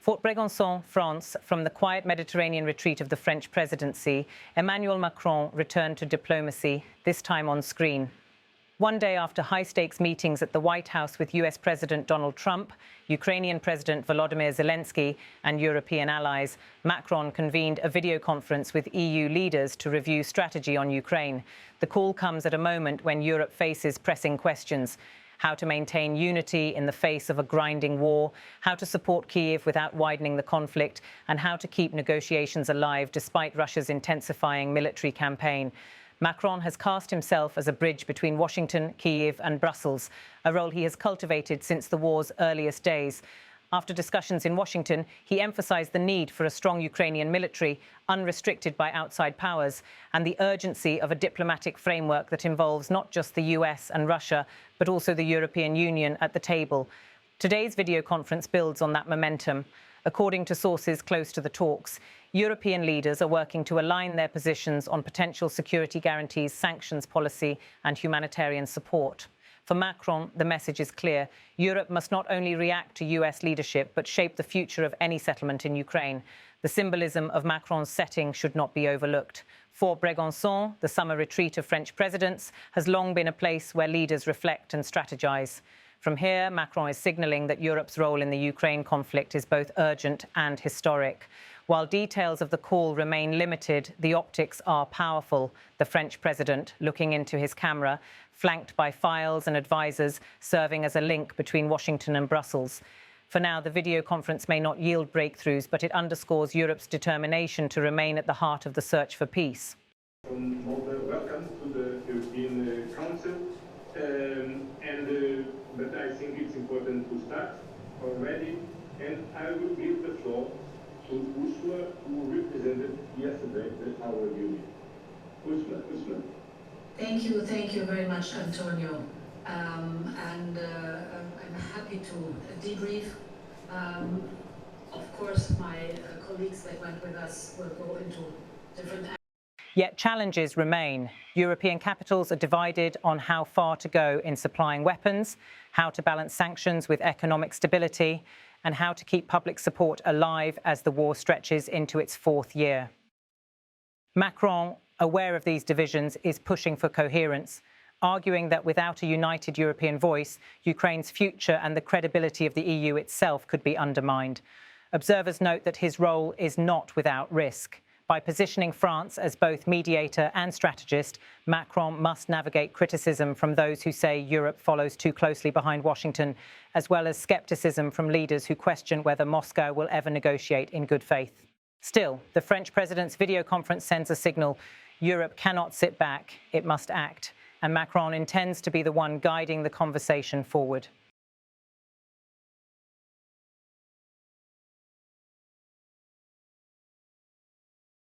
Fort Brégançon, France, from the quiet Mediterranean retreat of the French presidency, Emmanuel Macron returned to diplomacy, this time on screen. One day after high-stakes meetings at the White House with US President Donald Trump, Ukrainian President Volodymyr Zelensky and European allies, Macron convened a video conference with EU leaders to review strategy on Ukraine. The call comes at a moment when Europe faces pressing questions: how to maintain unity in the face of a grinding war, how to support Kyiv without widening the conflict, and how to keep negotiations alive despite Russia's intensifying military campaign. Macron has cast himself as a bridge between Washington, Kyiv and Brussels, a role he has cultivated since the war's earliest days. After discussions in Washington, he emphasized the need for a strong Ukrainian military, unrestricted by outside powers, and the urgency of a diplomatic framework that involves not just the US and Russia, but also the European Union at the table. Today's video conference builds on that momentum. According to sources close to the talks, European leaders are working to align their positions on potential security guarantees, sanctions policy, and humanitarian support. For Macron, the message is clear. Europe must not only react to US leadership, but shape the future of any settlement in Ukraine. The symbolism of Macron's setting should not be overlooked. Fort Brégançon, the summer retreat of French presidents, has long been a place where leaders reflect and strategize. From here, Macron is signaling that Europe's role in the Ukraine conflict is both urgent and historic. While details of the call remain limited, the optics are powerful. The French president, looking into his camera, flanked by files and advisors, serving as a link between Washington and Brussels. For now, the video conference may not yield breakthroughs, but it underscores Europe's determination to remain at the heart of the search for peace. Welcome to the European Council. But I think it's important to start already, and I will give the floor to Ursula, who represented yesterday our union. Ursula. Thank you very much, Antonio. I'm happy to debrief. Of course, my colleagues that went with us will go into different. Yet challenges remain. European capitals are divided on how far to go in supplying weapons, how to balance sanctions with economic stability, and how to keep public support alive as the war stretches into its fourth year. Macron, aware of these divisions, is pushing for coherence, arguing that without a united European voice, Ukraine's future and the credibility of the EU itself could be undermined. Observers note that his role is not without risk. By positioning France as both mediator and strategist, Macron must navigate criticism from those who say Europe follows too closely behind Washington, as well as skepticism from leaders who question whether Moscow will ever negotiate in good faith. Still, the French president's video conference sends a signal: Europe cannot sit back, it must act, and Macron intends to be the one guiding the conversation forward.